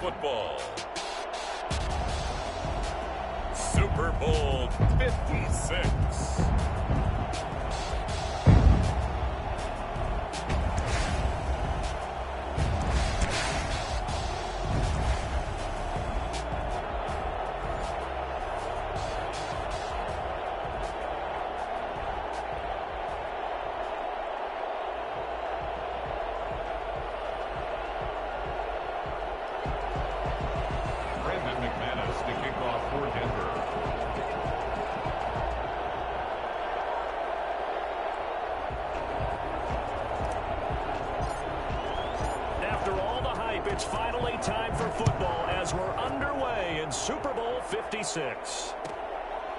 football. Super Bowl 56. It's finally time for football as we're underway in Super Bowl 56.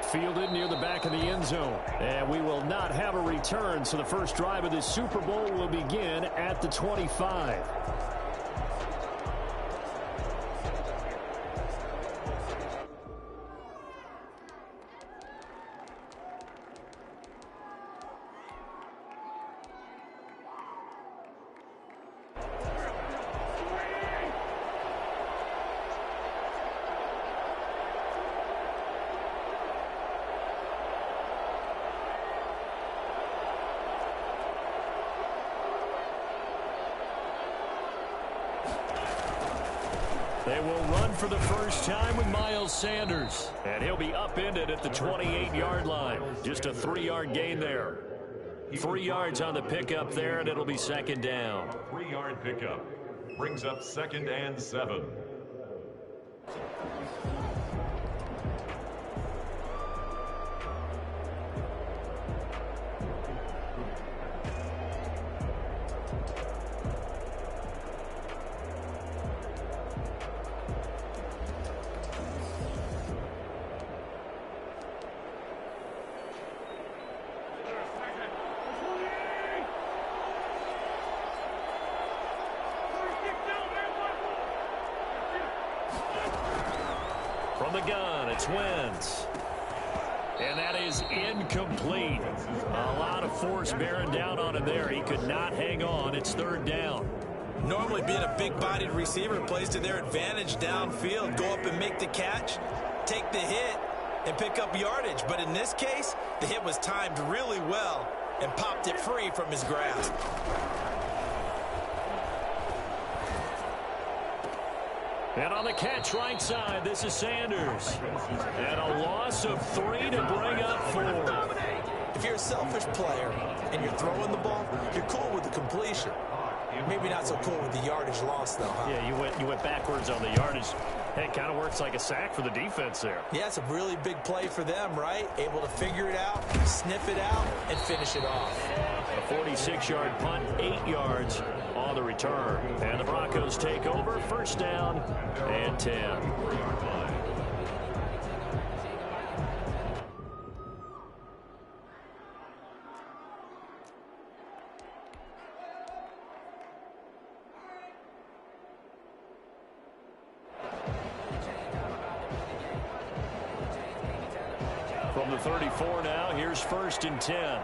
Fielded near the back of the end zone. And we will not have a return, so the first drive of this Super Bowl will begin at the 25. They will run for the first time with Miles Sanders. And he'll be upended at the 28-yard line. Just a 3-yard gain there. 3 yards on the pickup there, and it'll be second down. 3-yard pickup brings up 2nd and 7. From the gun, it's Wentz. And that is incomplete. A lot of force bearing down on him there. He could not hang on. It's 3rd down. Normally being a big-bodied receiver plays to their advantage downfield. Go up and make the catch, take the hit, and pick up yardage. But in this case, the hit was timed really well and popped it free from his grasp. And on the catch right side, this is Sanders. And a loss of 3 to bring up 4. If you're a selfish player and you're throwing the ball, you're cool with the completion. Maybe not so cool with the yardage loss, though, huh? Yeah, you went backwards on the yardage. Hey, it kind of works like a sack for the defense there. Yeah, it's a really big play for them, right? Able to figure it out, sniff it out, and finish it off. A 46-yard punt, 8 yards on the return. And the Broncos take over, first down and 10. From the 34 now, here's 1st and 10.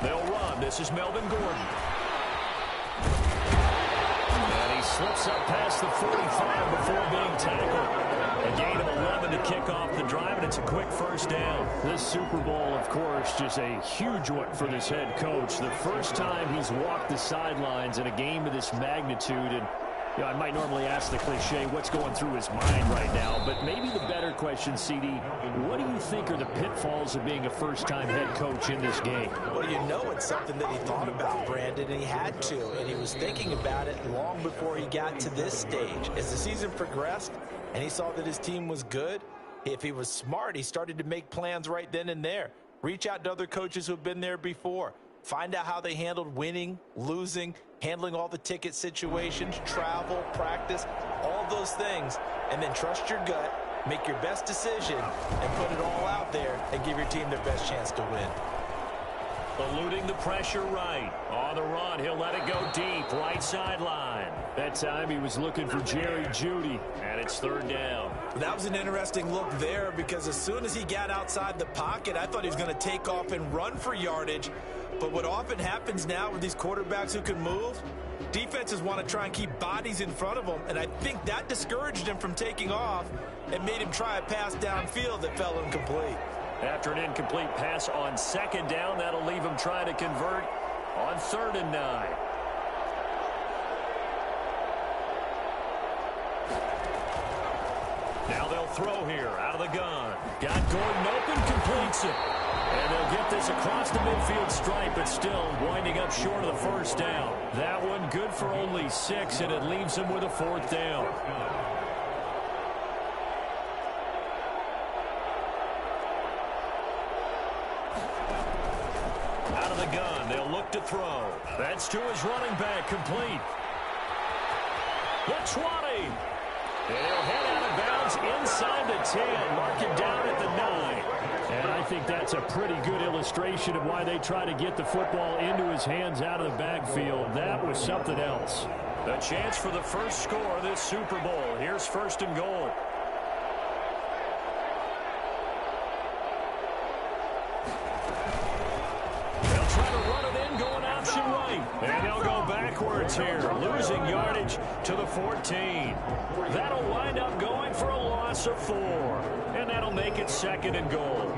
They'll run. This is Melvin Gordon. And he slips up past the 45 before being tackled. A gain of 11 to kick off the drive, and it's a quick first down. This Super Bowl, of course, just a huge one for this head coach. The first time he's walked the sidelines in a game of this magnitude, and you know, I might normally ask the cliche, what's going through his mind right now, but maybe the better question, CD, what do you think are the pitfalls of being a first-time head coach in this game? Well, you know it's something that he thought about, Brandon, and he had to, and he was thinking about it long before he got to this stage. As the season progressed and he saw that his team was good, if he was smart, he started to make plans right then and there. Reach out to other coaches who have been there before. Find out how they handled winning, losing, handling all the ticket situations, travel, practice, all those things, and then trust your gut, make your best decision, and put it all out there and give your team their best chance to win. Eluding the pressure right. On the run, he'll let it go deep, right sideline. That time he was looking for Jerry Jeudy, and it's 3rd down. That was an interesting look there because as soon as he got outside the pocket, I thought he was going to take off and run for yardage. But what often happens now with these quarterbacks who can move, defenses want to try and keep bodies in front of them, and I think that discouraged him from taking off and made him try a pass downfield that fell incomplete. After an incomplete pass on second down, that'll leave him trying to convert on 3rd and 9. Now they'll throw here out of the gun. Got Gordon open, completes it. And they'll get this across the midfield stripe, but still winding up short of the 1st down. That one good for only 6, and it leaves him with a 4th down. Out of the gun, they'll look to throw. That's to his running back, complete. The 20. And he'll head out of bounds inside the 10, mark it down at the 9. And I think that's a pretty good illustration of why they try to get the football into his hands out of the backfield. That was something else. A chance for the first score of this Super Bowl. Here's 1st and goal. They'll try to run it in, going option right. And they'll go backwards here, losing yardage to the 14. That'll wind up going for a loss of 4. And that'll make it 2nd and goal.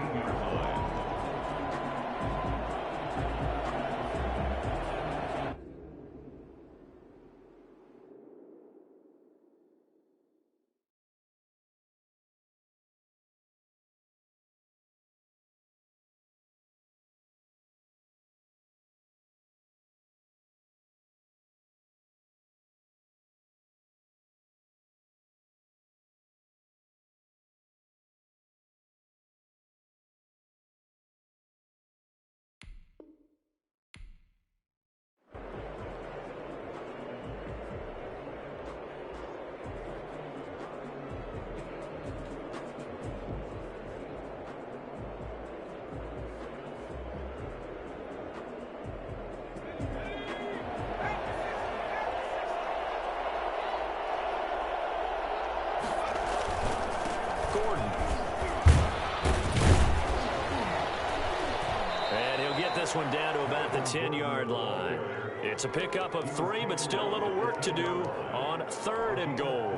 Gordon. And he'll get this one down to about the 10-yard line. It's a pickup of 3, but still a little work to do on 3rd and goal.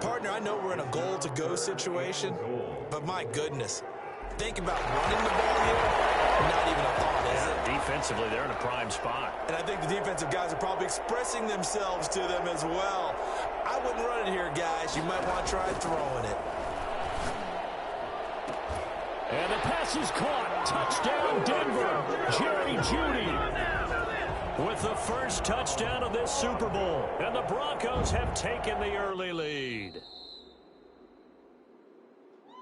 Partner, I know we're in a goal-to-go situation, but my goodness, think about running the ball here. Not even a thought, is it? Defensively, they're in a prime spot. And I think the defensive guys are probably expressing themselves to them as well. I wouldn't run it here, guys. You might want to try throwing it. And the pass is caught. Touchdown, Denver. Jerry Jeudy with the first touchdown of this Super Bowl. And the Broncos have taken the early lead.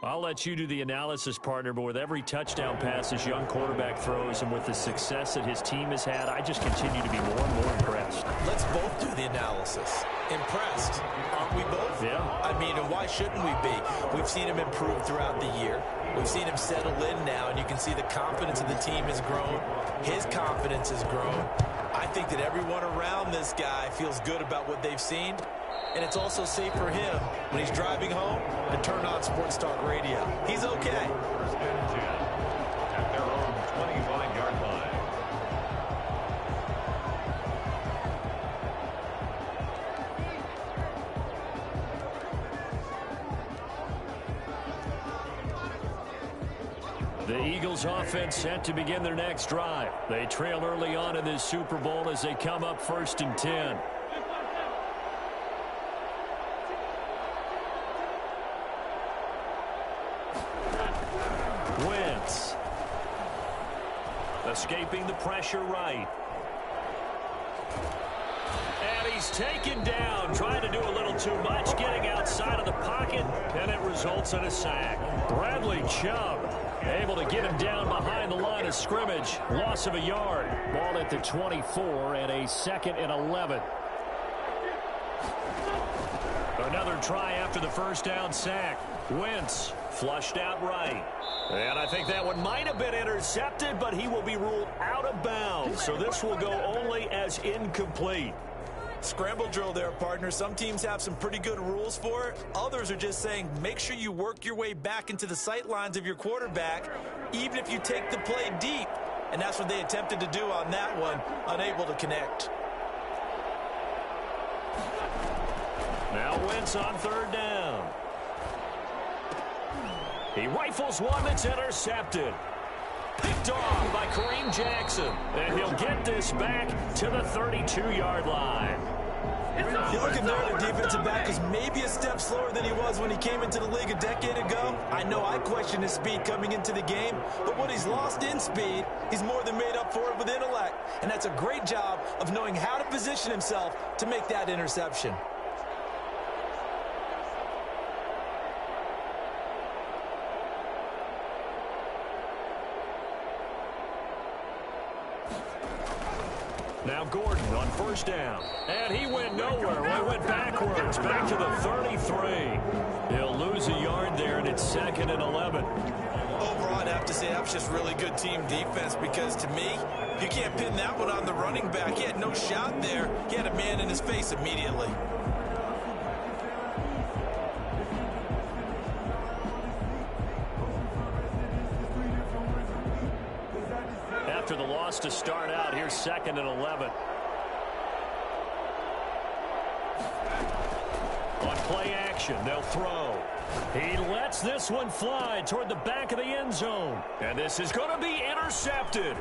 I'll let you do the analysis, partner, but with every touchdown pass this young quarterback throws and with the success that his team has had, I just continue to be more and more impressed. Let's both do the analysis. Impressed, aren't we both? Yeah. I mean, and why shouldn't we be? We've seen him improve throughout the year. We've seen him settle in now, and you can see the confidence of the team has grown. His confidence has grown. I think that everyone around this guy feels good about what they've seen. And it's also safe for him when he's driving home to turn on Sports Talk Radio. He's okay. 1st and 10 at their own 25-yard line. The Eagles offense set to begin their next drive. They trail early on in this Super Bowl as they come up 1st and 10. Wentz. Escaping the pressure right. And he's taken down, trying to do a little too much, getting outside of the pocket, and it results in a sack. Bradley Chubb able to get him down behind the line of scrimmage. Loss of a yard. Ball at the 24 and a 2nd and 11. Another try after the first down sack. Wentz flushed out right. And I think that one might have been intercepted, but he will be ruled out of bounds. So this will go only as incomplete. Scramble drill there, partner. Some teams have some pretty good rules for it. Others are just saying make sure you work your way back into the sight lines of your quarterback, even if you take the play deep. and that's what they attempted to do on that one, unable to connect. Now Wentz on third down. He rifles one that's intercepted. Picked off by Kareem Jackson. And he'll get this back to the 32-yard line. You're looking there at a defensive back who's maybe a step slower than he was when he came into the league a decade ago. I know I questioned his speed coming into the game, but what he's lost in speed, he's more than made up for it with intellect. And that's a great job of knowing how to position himself to make that interception. Now Gordon on first down. And he went nowhere. Well, he went backwards, back to the 33. He'll lose a yard there, and it's 2nd and 11. Overall, I'd have to say that's just really good team defense because, to me, you can't pin that one on the running back. He had no shot there. He had a man in his face immediately. After the loss to start out, here's 2nd and 11. On play action, they'll throw. He lets this one fly toward the back of the end zone. And this is going to be intercepted.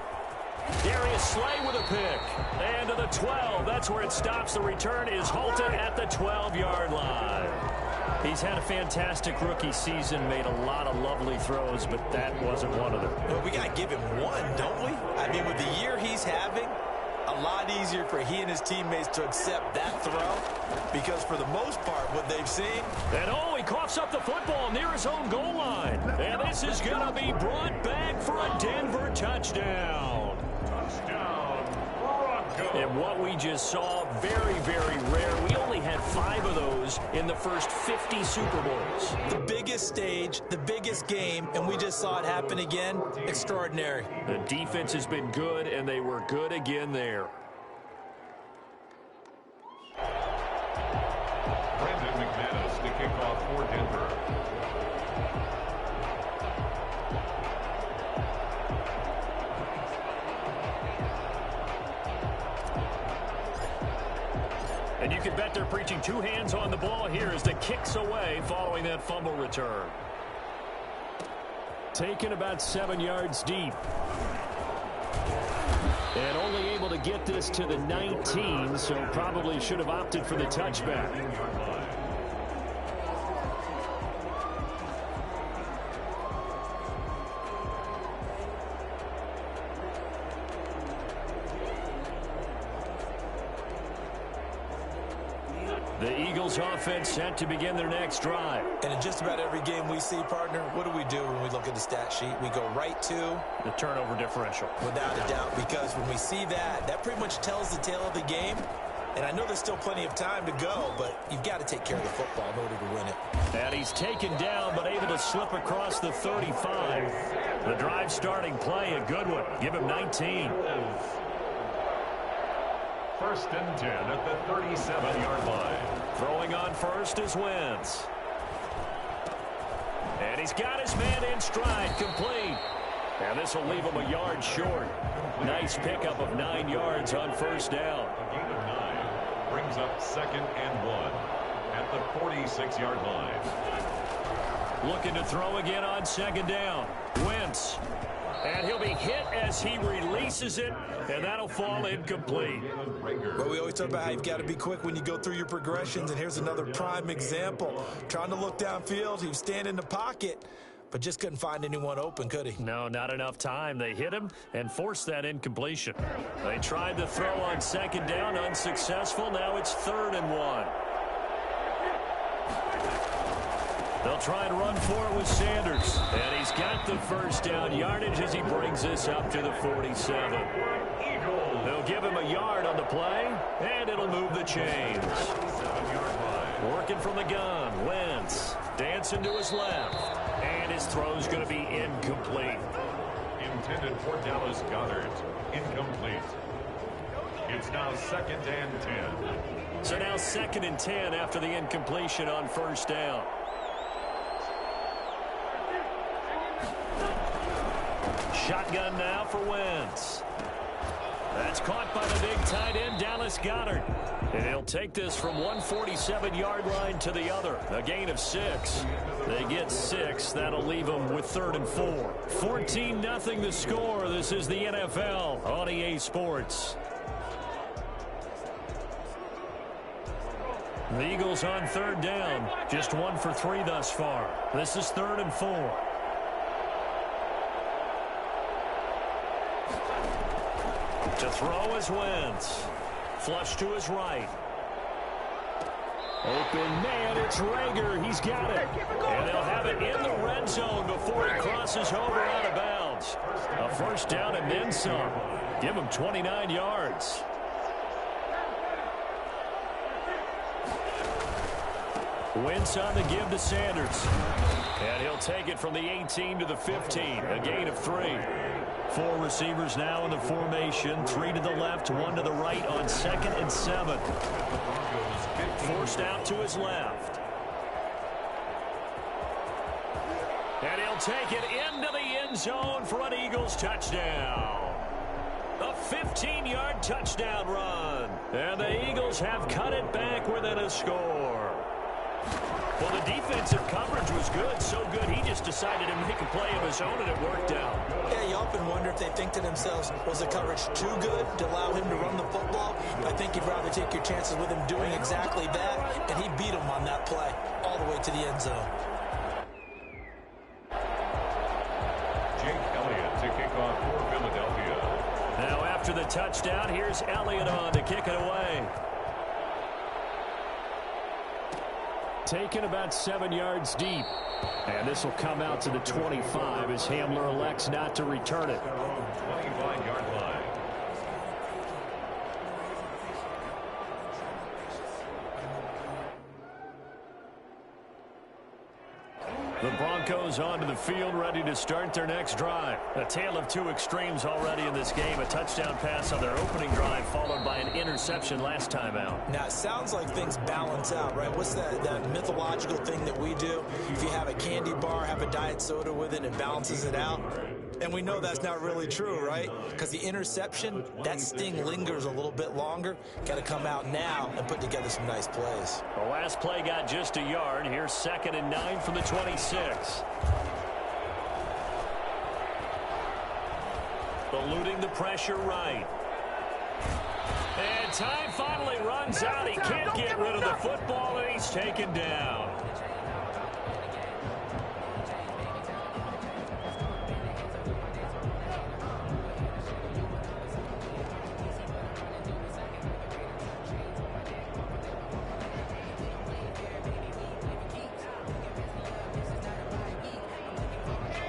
Darius Slay with a pick. And to the 12. That's where it stops. The return is halted at the 12-yard line. He's had a fantastic rookie season, made a lot of lovely throws, but that wasn't one of them. Well, we got to give him one, don't we? I mean, with the year he's having, a lot easier for he and his teammates to accept that throw because for the most part, what they've seen. And he coughs up the football near his own goal line. And this is going to be brought back for a Denver touchdown. And what we just saw, very, very rare. We only had 5 of those in the first 50 Super Bowls. The biggest stage, the biggest game, and we just saw it happen again. Extraordinary. The defense has been good, and they were good again there. Brandon McManus to kick off for Denver. And you can bet they're preaching 2 hands on the ball here as the kick's away following that fumble return. Taken about 7 yards deep. And only able to get this to the 19, so probably should have opted for the touchback. The Eagles offense set to begin their next drive. And in just about every game we see, partner, what do we do when we look at the stat sheet? We go right to the turnover differential. Without a doubt, because when we see that, that pretty much tells the tale of the game. And I know there's still plenty of time to go, but you've got to take care of the football in order to win it. And he's taken down, but able to slip across the 35. The drive starting play, a good one. Give him 19. 1st and 10 at the 37-yard line. Throwing on first is Wentz. And he's got his man in stride, complete. And this will leave him a yard short. Nice pickup of 9 yards on first down. A gain of 9 brings up 2nd and 1 at the 46-yard line. Looking to throw again on 2nd down. Wentz. And he'll be hit as he releases it, and that'll fall incomplete. Well, we always talk about how you've got to be quick when you go through your progressions, and here's another prime example. Trying to look downfield, he was standing in the pocket, but just couldn't find anyone open, could he? No, not enough time. They hit him and forced that incompletion. They tried to throw on 2nd down, unsuccessful. Now it's 3rd and 1. They'll try and run for it with Sanders. And he's got the first down yardage as he brings this up to the 47. They'll give him a yard on the play, and it'll move the chains. Working from the gun, Wentz dancing to his left. And his throw's going to be incomplete. Intended for Dallas Goedert. Incomplete. It's now 2nd and 10. So now 2nd and 10 after the incompletion on first down. Shotgun now for Wentz. That's caught by the big tight end, Dallas Goedert. And he'll take this from 147-yard line to the other. A gain of 6. They get 6. That'll leave them with 3rd and 4. 14-0 the score. This is the NFL on EA Sports. The Eagles on 3rd down. Just 1 for 3 thus far. This is 3rd and 4. To throw is Wentz. Flush to his right. Open man, it's Reagor. He's got it. And they'll have it in the red zone before he crosses over out of bounds. A first down and then some. Give him 29 yards. Wentz on the give to Sanders. And he'll take it from the 18 to the 15. A gain of 3. 4 receivers now in the formation. 3 to the left, 1 to the right on 2nd and 7. Forced out to his left. And he'll take it into the end zone for an Eagles touchdown. A 15-yard touchdown run. And the Eagles have cut it back within a score. Well, the defensive coverage was good, so good he just decided to make a play of his own, and it worked out. Yeah, you often wonder if they think to themselves, was the coverage too good to allow him to run the football? I think you'd rather take your chances with him doing exactly that, and he beat him on that play all the way to the end zone. Jake Elliott to kick off for Philadelphia. Now after the touchdown, here's Elliott on to kick it away. Taken about 7 yards deep. And this will come out to the 25 as Hamler elects not to return it. 25-yard line. The Broncos onto the field, ready to start their next drive. A tale of 2 extremes already in this game. A touchdown pass on their opening drive, followed by an interception last time out. Now, it sounds like things balance out, right? What's that mythological thing that we do? If you have a candy bar, have a diet soda with it, it balances it out. And we know that's not really true, right? Because the interception, that sting lingers a little bit longer. Got to come out now and put together some nice plays. The last play got just a yard. Here's 2nd and 9 from the 26. Eluding the pressure right. And time finally runs out. He can't get rid of the football, and he's taken down.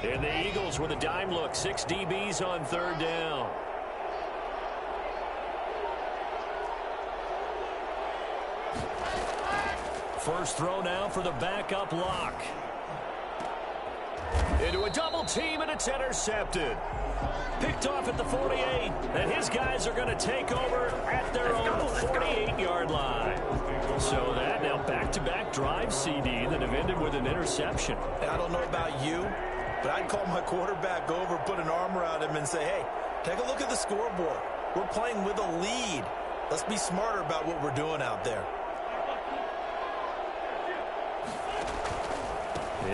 And the Eagles with a dime look. 6 DBs on 3rd down. First throw now for the backup lock. Into a double team, and it's intercepted. Picked off at the 48, and his guys are going to take over at their own 48-yard line. So that now back-to-back drive, CD, that have ended with an interception. And I don't know about you, but I'd call my quarterback over, put an arm around him, and say, hey, take a look at the scoreboard. We're playing with a lead. Let's be smarter about what we're doing out there.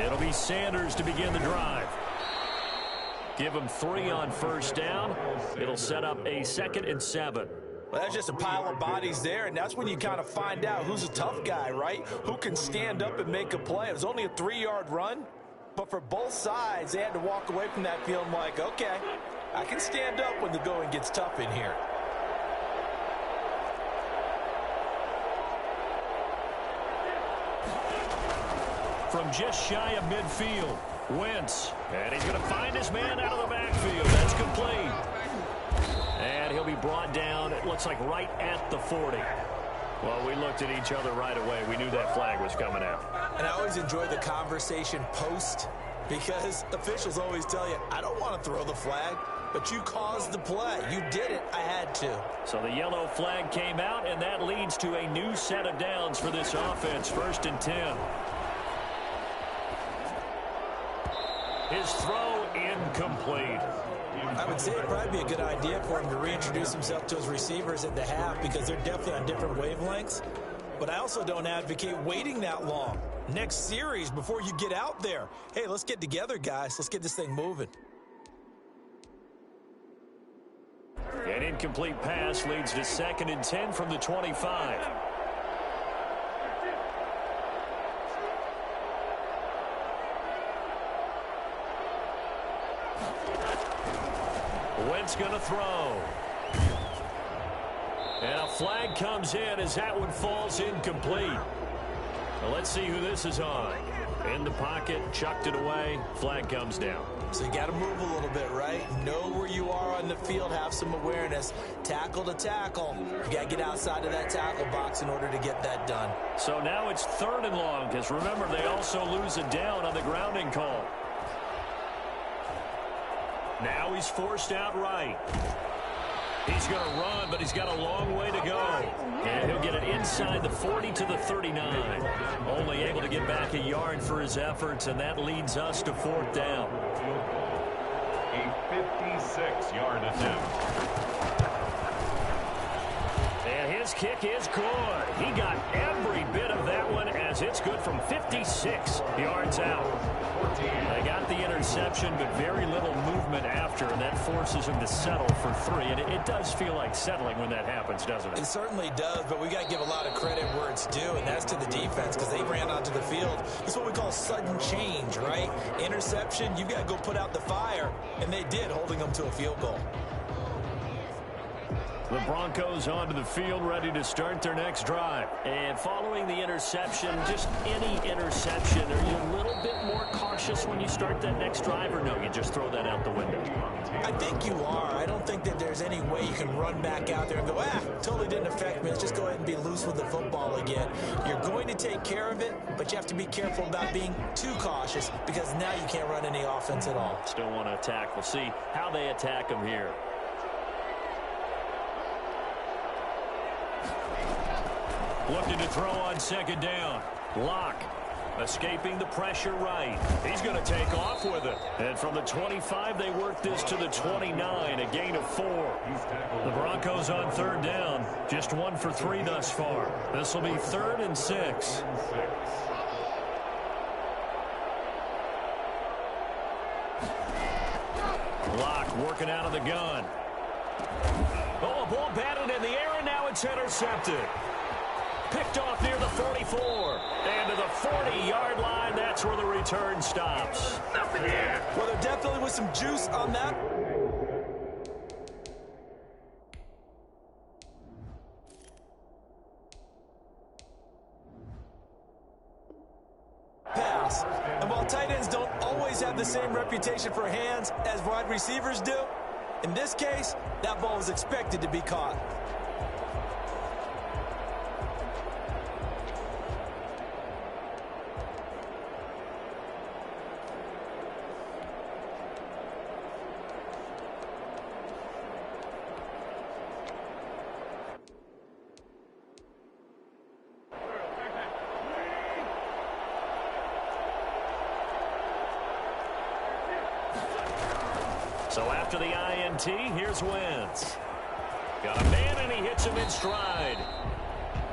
It'll be Sanders to begin the drive. Give him 3 on first down. It'll set up a 2nd and 7. Well, that's just a pile of bodies there, and that's when you kind of find out who's a tough guy, right? Who can stand up and make a play. It was only a 3-yard run, but for both sides, they had to walk away from that feeling like, okay, I can stand up when the going gets tough in here. From just shy of midfield, Wentz. And he's going to find his man out of the backfield. That's complete. And he'll be brought down, it looks like right at the 40. Well, we looked at each other right away. We knew that flag was coming out. And I always enjoy the conversation post, because officials always tell you, I don't want to throw the flag, but you caused the play. You did it. I had to. So the yellow flag came out, and that leads to a new set of downs for this offense. 1st and 10. His throw incomplete. I would say it'd probably be a good idea for him to reintroduce himself to his receivers at the half because they're definitely on different wavelengths. But I also don't advocate waiting that long. Next series before you get out there. Hey, let's get together, guys. Let's get this thing moving. An incomplete pass leads to 2nd and 10 from the 25. Wentz going to throw. And a flag comes in as that one falls incomplete. Now let's see who this is on. In the pocket, chucked it away, flag comes down. So you got to move a little bit, right? Know where you are on the field, have some awareness. Tackle to tackle. You got to get outside of that tackle box in order to get that done. So now it's 3rd and long, because remember, they also lose a down on the grounding call. Now he's forced out right. He's going to run, but he's got a long way to go. And he'll get it inside the 40 to the 39. Only able to get back a yard for his efforts, and that leads us to 4th down. A 56-yard attempt. And his kick is good. He got every bit of that one as it's good from 56 yards out. They got the interception, but very little movement after, and that forces him to settle for 3. And it does feel like settling when that happens, doesn't it? It certainly does, but we got to give a lot of credit where it's due, and that's to the defense because they ran onto the field. It's what we call sudden change, right? Interception, you got to go put out the fire, and they did, holding them to a field goal. The Broncos onto the field, ready to start their next drive. And following the interception, just any interception, are you a little bit more cautious when you start that next drive, or no, you just throw that out the window? I think you are. I don't think that there's any way you can run back out there and go, totally didn't affect me. Let's just go ahead and be loose with the football again. You're going to take care of it, but you have to be careful about being too cautious because now you can't run any offense at all. Still want to attack. We'll see how they attack him here. Looking to throw on 2nd down. Locke escaping the pressure right. He's going to take off with it. And from the 25, they work this to the 29, a gain of 4. The Broncos on 3rd down. Just 1 for 3 thus far. This will be 3rd and 6. Locke working out of the gun. Oh, a ball batted in the air, and now it's intercepted. Picked off near the 44. And to the 40-yard line, that's where the return stops. Well, there definitely was some juice on that. Pass. And while tight ends don't always have the same reputation for hands as wide receivers do, in this case, that ball was expected to be caught. So after the INT, here's Wentz. Got a man, and he hits him in stride.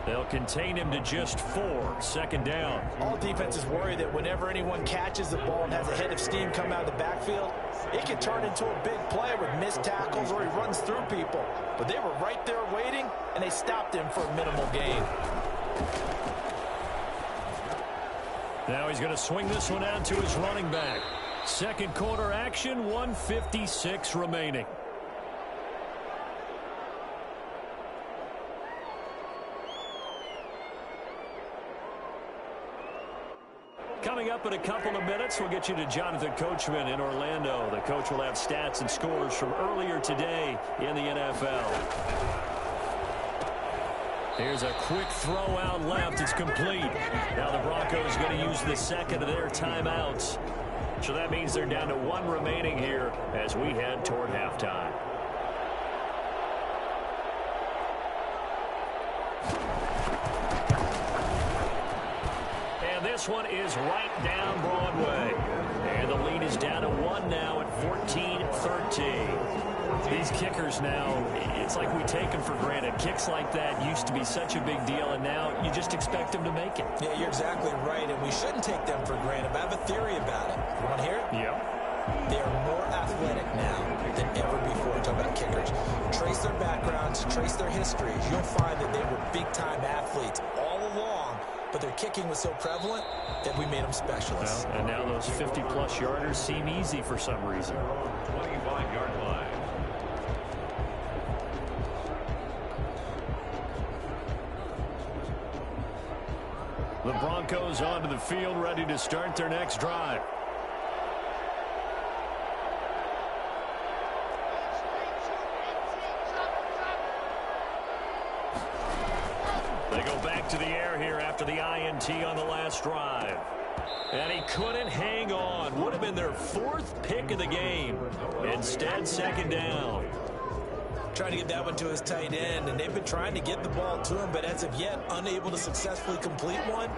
They'll contain him to just 4. 2nd down. All defenses worry that whenever anyone catches the ball and has a head of steam come out of the backfield, it can turn into a big play with missed tackles or he runs through people. But they were right there waiting, and they stopped him for a minimal gain. Now he's going to swing this one out to his running back. 2nd quarter action, 1:56 remaining. Coming up in a couple of minutes, we'll get you to Jonathan Coachman in Orlando. The coach will have stats and scores from earlier today in the NFL. Here's a quick throw out left. It's complete. Now the Broncos going to use the 2nd of their timeouts. So that means they're down to 1 remaining here as we head toward halftime. And And this one is right down Broadway. And the lead is down to 1 now at 14-13. These kickers now, it's like we take them for granted. Kicks like that used to be such a big deal, and now you just expect them to make it. Yeah, you're exactly right, and we shouldn't take them for granted. But I have a theory about it. You want to hear it? Yep. They are more athletic now than ever before. Talk about kickers. Trace their backgrounds, trace their histories. You'll find that they were big-time athletes all along, but their kicking was so prevalent that we made them specialists. Well, and now those 50-plus yarders seem easy for some reason. 25-yard line. The Broncos onto the field, ready to start their next drive. They go back to the air here after the INT on the last drive. And he couldn't hang on. Would have been their 4th pick of the game. Instead, 2nd down. Trying to get that one to his tight end, and they've been trying to get the ball to him, but as of yet, unable to successfully complete one.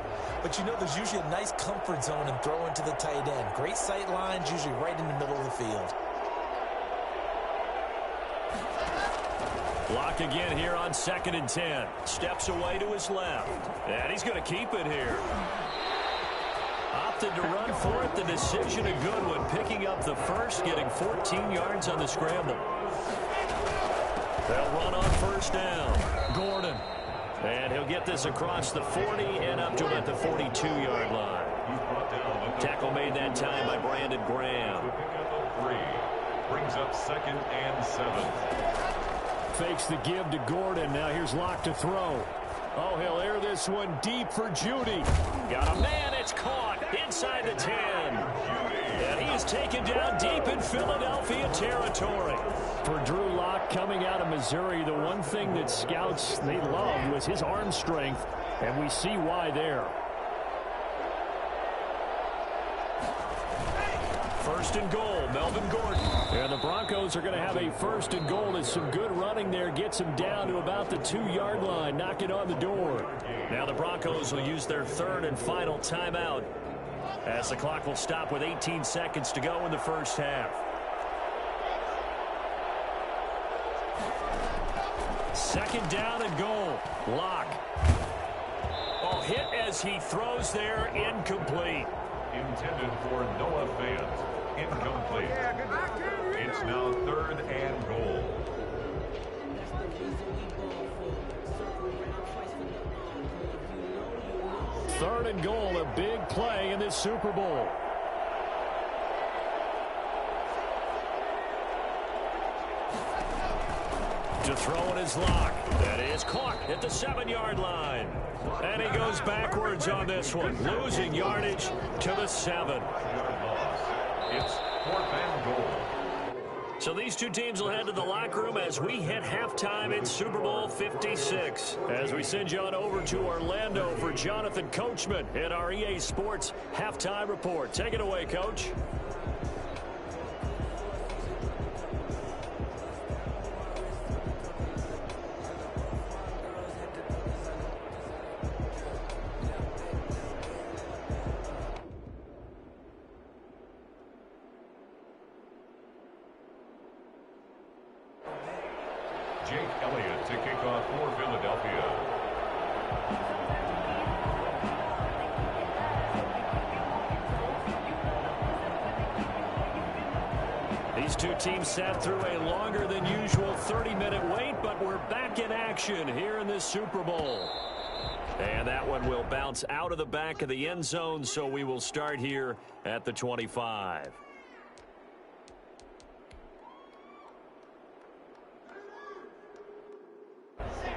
But you know, there's usually a nice comfort zone in throwing to the tight end. Great sight lines, usually right in the middle of the field. Block again here on 2nd and 10. Steps away to his left. And he's going to keep it here. Opted to run for it. The decision a good one. Picking up the first, getting 14 yards on the scramble. They'll run on 1st down. Gordon. And he'll get this across the 40 and up to about the 42-yard line. Tackle made that time by Brandon Graham. Brings up 2nd and 7. Fakes the give to Gordon. Now here's Locke to throw. Oh, he'll air this one deep for Judy. Got a man. It's caught inside the 10. And he is taken down deep in Philadelphia territory. For Drew Lock coming out of Missouri, the one thing that scouts they loved was his arm strength, and we see why there. 1st and goal, Melvin Gordon. And the Broncos are going to have a 1st and goal as some good running there gets him down to about the 2-yard line, knocking on the door. Now the Broncos will use their 3rd and final timeout as the clock will stop with 18 seconds to go in the first half. 2nd down and goal. Lock. Oh, hit as he throws there, incomplete. Intended for Noah Fant. Incomplete. It's now 3rd and goal. Third and goal, a big play in this Super Bowl. To throw in his Lock. That is caught at the 7-yard line. And he goes backwards on this one, losing yardage to the 7. It's 4th and goal. So these two teams will head to the locker room as we hit halftime in Super Bowl 56. As we send you on over to Orlando for Jonathan Coachman at our EA Sports Halftime Report. Take it away, Coach. Jake Elliott to kick off for Philadelphia. These two teams sat through a longer than usual 30-minute wait, but we're back in action here in this Super Bowl. And that one will bounce out of the back of the end zone, so we will start here at the 25.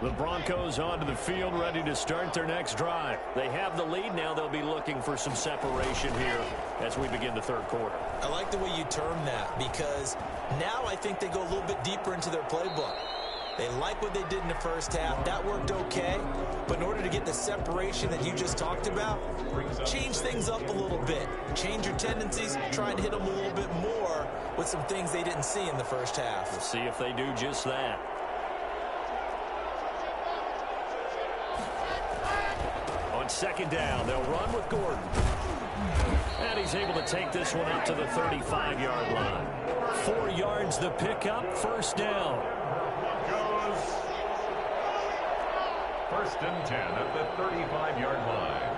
The Broncos onto the field, ready to start their next drive. They have the lead now. They'll be looking for some separation here as we begin the 3rd quarter. I like the way you term that, because now I think they go a little bit deeper into their playbook. They like what they did in the first half. That worked okay. But in order to get the separation that you just talked about, change things up a little bit. Change your tendencies, try and hit them a little bit more with some things they didn't see in the first half. We'll see if they do just that. On On second down, they'll run with Gordon. And he's able to take this one up to the 35-yard line. 4 yards the pickup, first down. Goes first and 10 at the 35-yard line.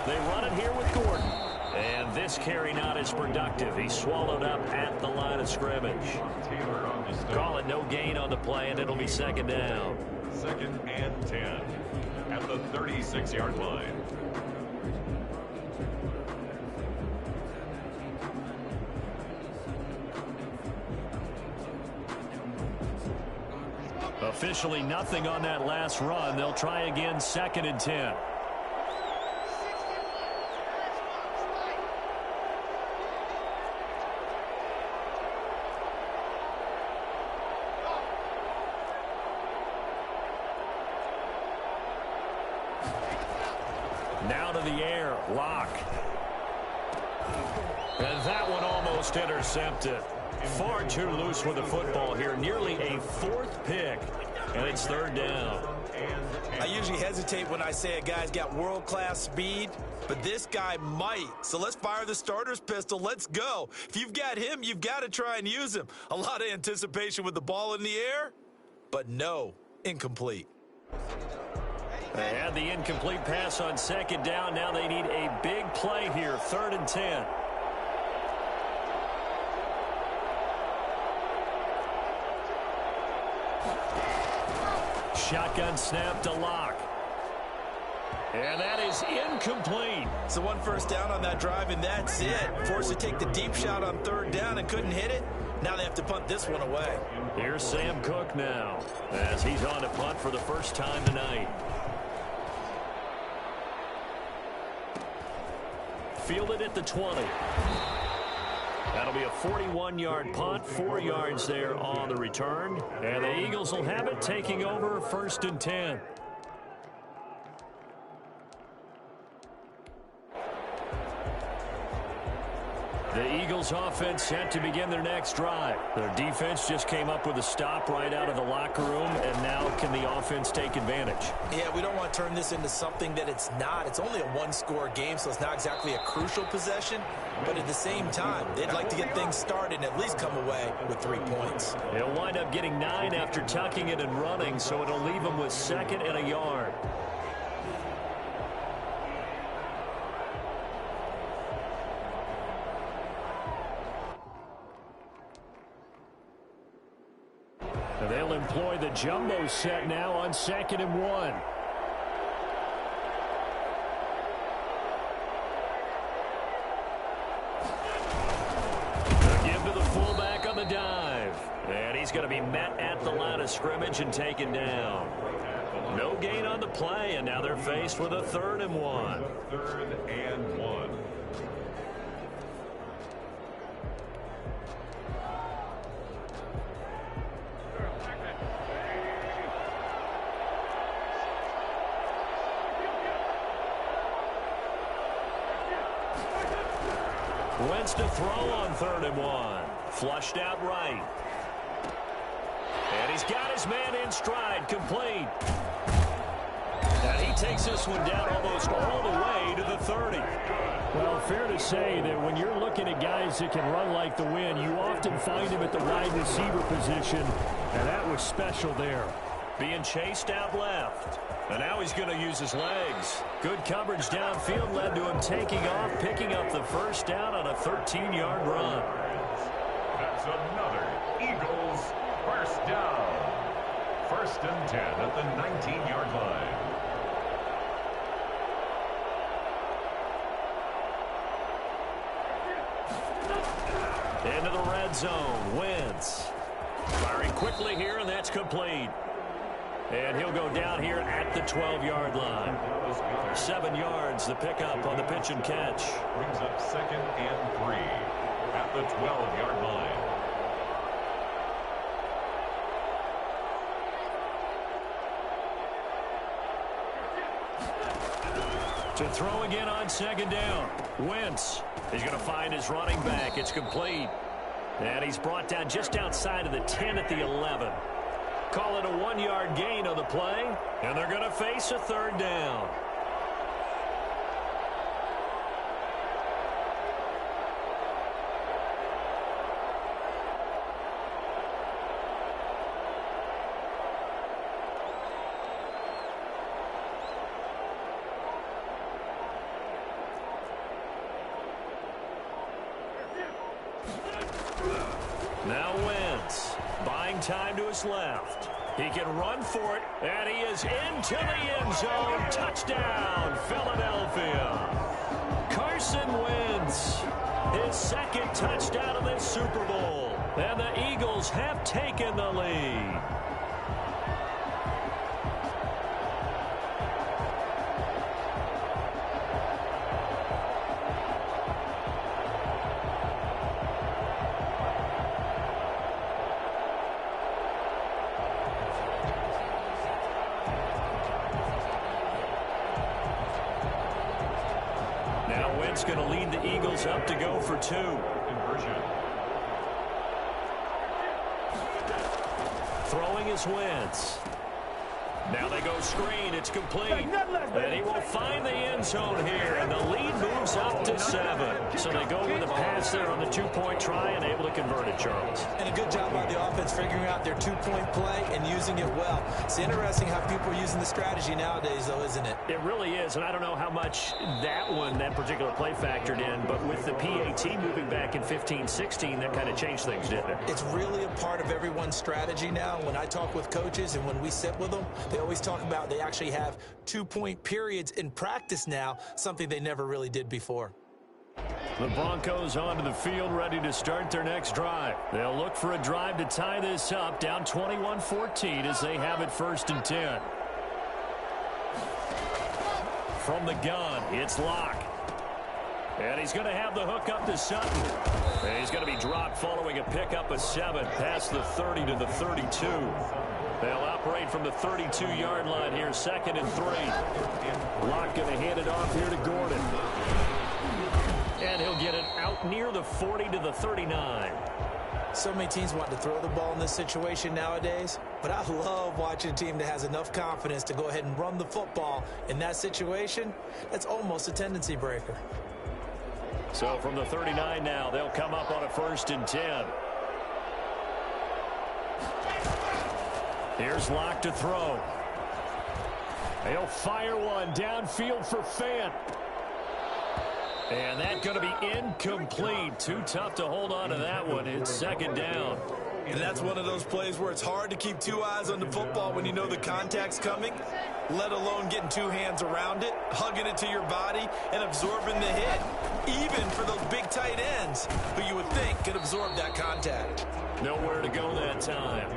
They run it here with Gordon. And this carry not as productive. He's swallowed up at the line of scrimmage. Call it no gain on the play, and it'll be second down. Second and 10 at the 36-yard line. Officially nothing on that last run. They'll try again, second and 10. Now to the air, Locke. And that one almost intercepted. Far too loose with the football here. Nearly a 4th pick. And it's third down. I usually hesitate when I say a guy's got world-class speed, but this guy might. So let's fire the starter's pistol. Let's go. If you've got him, you've got to try and use him. A lot of anticipation with the ball in the air, but no, incomplete. They had the incomplete pass on second down. Now they need a big play here, third and 10. Shotgun snap to Locke. And that is incomplete. So 1 first down on that drive, and that's it. Forced to take the deep shot on third down and couldn't hit it. Now they have to punt this one away. Here's Sam Cook now, as he's on to punt for the first time tonight. Fielded at the 20. That'll be a 41-yard punt, 4 yards there on the return. And the Eagles will have it, taking over first and 10. The Eagles offense set to begin their next drive. Their defense just came up with a stop right out of the locker room, and now can the offense take advantage? Yeah, we don't want to turn this into something that it's not. It's only a 1-score game, so it's not exactly a crucial possession. But at the same time, they'd like to get things started and at least come away with 3 points. They'll wind up getting 9 after tucking it and running, so it'll leave them with 2nd and a yard. They'll employ the jumbo set now on 2nd and 1. The give to the fullback on the dive. And he's going to be met at the line of scrimmage and taken down. No gain on the play, and now they're faced with a 3rd and 1. 3rd and 1. Wentz to throw on 3rd and 1. Flushed out right. And he's got his man in stride, complete. And he takes this one down almost all the way to the 30. Well, fair to say that when you're looking at guys that can run like the wind, you often find him at the wide receiver position, and that was special there. Being chased out left. And now he's going to use his legs. Good coverage downfield led to him taking off, picking up the first down on a 13-yard run. That's another Eagles first down. 1st and 10 at the 19-yard line. Into the red zone. Wentz firing quickly here, and that's complete. And he'll go down here at the 12-yard line. 7 yards, the pickup on the pitch and catch. Brings up 2nd and 3 at the 12-yard line. To throw again on 2nd down. Wentz is going to find his running back. It's complete. And he's brought down just outside of the 10 at the 11. Call it a 1-yard gain on the play, and they're going to face a third down. Now Wentz, buying time to his left. He can run for it, and he is into the end zone. Touchdown, Philadelphia. Carson Wentz, his second touchdown of this Super Bowl. And the Eagles have taken the lead. Going to lead the Eagles up to go for 2. Throwing is Wentz. Now they go screen. It's complete. And he will find the end zone here. And the lead moves up to 7. So they go with a pass there on the 2-point try and able to convert it, Charles. And a good job by the offense figuring out their 2-point play and using it well. It's interesting how people are using the strategy nowadays, though, isn't it? It really is. And I don't know how much that particular play factored in. But with the PAT moving back in 15-16, that kind of changed things, didn't it? It's really a part of everyone's strategy now. When I talk with coaches and when we sit with them, they always talk about they actually have 2-point periods in practice now, something they never really did before. The Broncos onto the field, ready to start their next drive. They'll look for a drive to tie this up, down 21-14 as they have it 1st and 10. From the gun, it's Locke. And he's going to have the hook up to Sutton. And he's going to be dropped following a pickup of 7 past the 30 to the 32. They'll operate from the 32-yard line here, 2nd and 3. Locke going to hand it off here to Gordon. And he'll get it out near the 40 to the 39. So many teams want to throw the ball in this situation nowadays, but I love watching a team that has enough confidence to go ahead and run the football in that situation. That's almost a tendency breaker. So from the 39 now, they'll come up on a 1st and 10. Here's Locke to throw. He'll fire one downfield for Fant. And that's going to be incomplete. Too tough to hold on to that one. It's 2nd down. And that's one of those plays where it's hard to keep 2 eyes on the football when you know the contact's coming, let alone getting 2 hands around it, hugging it to your body, and absorbing the hit, even for those big tight ends who you would think could absorb that contact. Nowhere to go that time.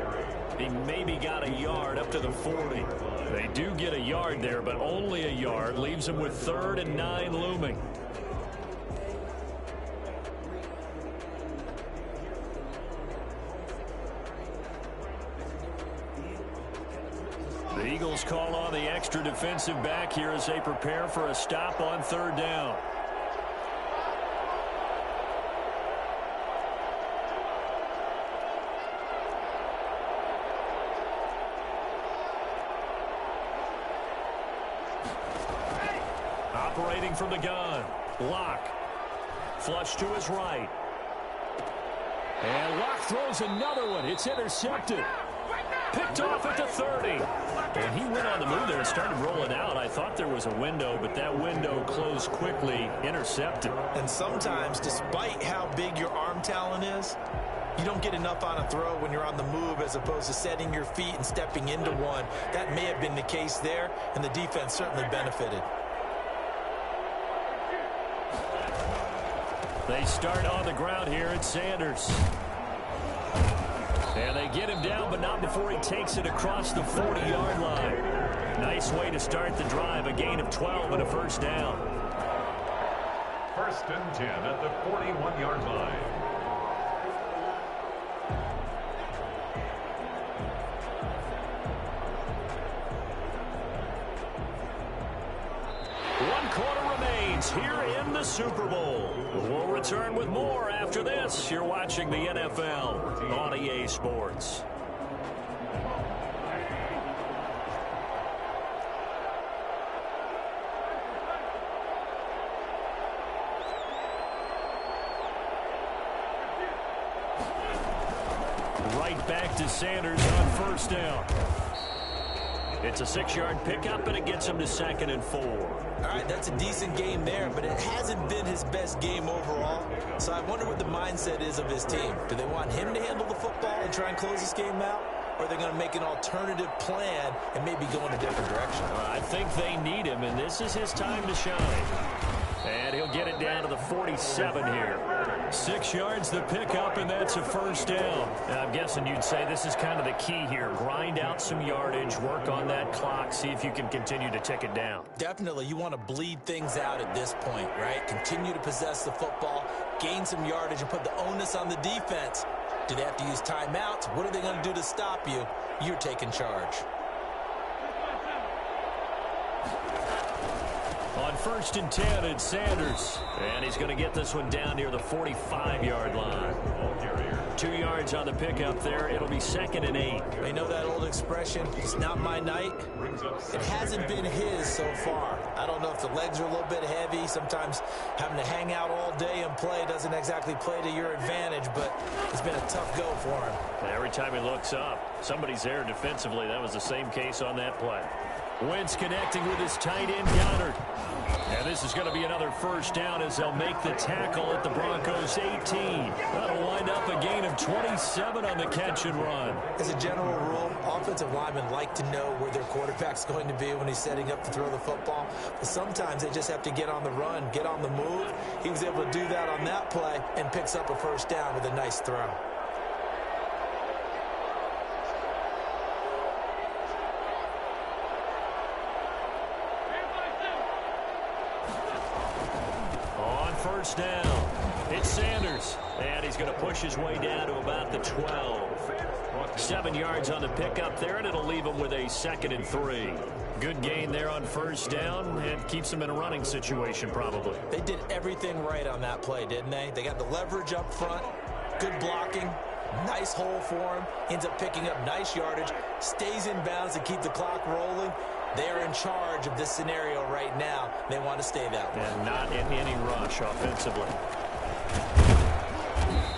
He maybe got a yard up to the 40. They do get a yard there, but only a yard. Leaves them with 3rd and 9 looming. The Eagles call on the extra defensive back here as they prepare for a stop on 3rd down. Operating from the gun, Locke. Flush to his right. And Locke throws another one. It's intercepted. Picked off at the 30. And he went on the move there and started rolling out. I thought there was a window, but that window closed quickly. Intercepted. And sometimes, despite how big your arm talent is, you don't get enough on a throw when you're on the move as opposed to setting your feet and stepping into one. That may have been the case there, and the defense certainly benefited. They start on the ground here at Sanders. And they get him down, but not before he takes it across the 40-yard line. Nice way to start the drive, a gain of 12 and a 1st down. 1st and 10 at the 41-yard line. One quarter remains here in the Super Bowl. We'll return with more after this. You're watching the NFL on EA Sports. right back to Sanders on first down. It's a 6-yard pickup, and it gets him to 2nd and 4. All right, that's a decent game there, but it hasn't been his best game overall. So I wonder what the mindset is of his team. Do they want him to handle the football and try and close this game out? Or are they going to make an alternative plan and maybe go in a different direction? I think they need him, and this is his time to shine. And he'll get it down to the 47 here. 6 yards the pickup, and that's a first down. Now, I'm guessing you'd say this is kind of the key here. Grind out some yardage, work on that clock, see if you can continue to tick it down. Definitely, you want to bleed things out at this point, right? Continue to possess the football, gain some yardage, and put the onus on the defense. Do they have to use timeouts? What are they going to do to stop you? You're taking charge. On 1st and 10, it's Sanders. And he's going to get this one down near the 45-yard line. 2 yards on the pickup there. It'll be 2nd and 8. You know that old expression, it's not my night? It hasn't been his so far. I don't know if the legs are a little bit heavy. Sometimes having to hang out all day and play doesn't exactly play to your advantage, but it's been a tough go for him. And every time he looks up, somebody's there defensively. That was the same case on that play. Wentz connecting with his tight end, Goddard. And this is going to be another first down as they'll make the tackle at the Broncos' 18. That'll wind up a gain of 27 on the catch and run. As a general rule, offensive linemen like to know where their quarterback's going to be when he's setting up to throw the football. But sometimes they just have to get on the run, get on the move. He was able to do that on that play and picks up a first down with a nice throw. First down. It's Sanders. And he's going to push his way down to about the 12. 7 yards on the pickup there, and it'll leave him with a 2nd and 3. Good gain there on first down, and keeps him in a running situation probably. They did everything right on that play, didn't they? They got the leverage up front, good blocking, nice hole for him, ends up picking up nice yardage, stays in bounds to keep the clock rolling. They're in charge of this scenario right now. They want to stay that way. And not in any rush offensively.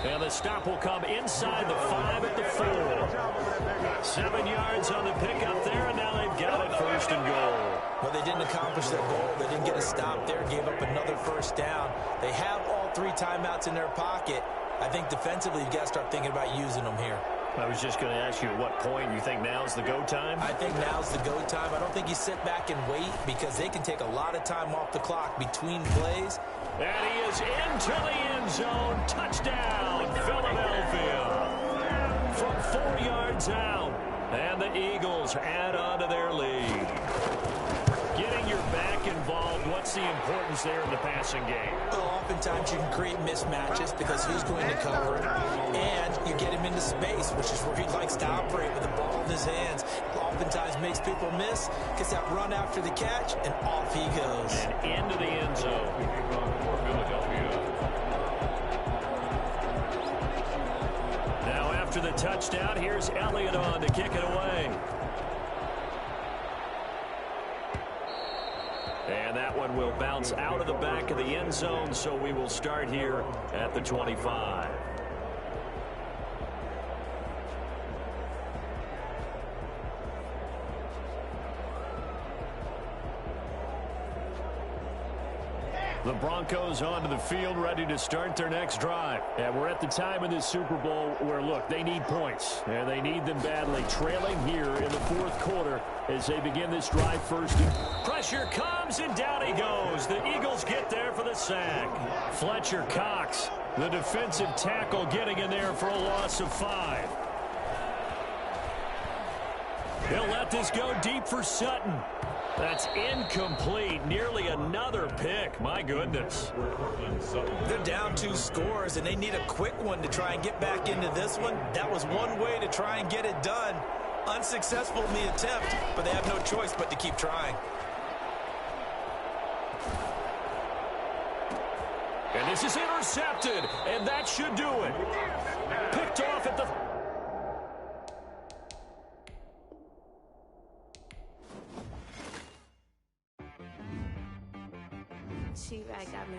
And the stop will come inside the 5 at the 4. 7 yards on the pickup there, and now they've got it 1st and goal. Well, they didn't accomplish their goal. They didn't get a stop there, gave up another first down. They have all 3 timeouts in their pocket. I think defensively, you've got to start thinking about using them here. I was just going to ask you at what point you think now's the go time? I think now's the go time. I don't think you sit back and wait because they can take a lot of time off the clock between plays. And he is into the end zone. Touchdown, Philadelphia. From 4 yards out. And the Eagles add on to their lead. Getting your back involved, what's the importance there in the passing game? Well, oftentimes you can create mismatches because who's going to cover it? And you get him into space, which is where he likes to operate with the ball in his hands. Oftentimes makes people miss, gets that run after the catch, and off he goes. And into the end zone. Now after the touchdown, here's Elliott on to kick it away. And that one will bounce out of the back of the end zone, so we will start here at the 25. The Broncos onto the field, ready to start their next drive. And we're at the time in this Super Bowl where, look, they need points. And they need them badly. Trailing here in the 4th quarter as they begin this drive first. Pressure comes, and down he goes. The Eagles get there for the sack. Fletcher Cox, the defensive tackle, getting in there for a loss of 5. He'll let this go deep for Sutton. That's incomplete. Nearly another pick. My goodness. They're down 2 scores, and they need a quick one to try and get back into this one. That was one way to try and get it done. Unsuccessful in the attempt, but they have no choice but to keep trying. And this is intercepted, and that should do it. Picked off at the... She right got me.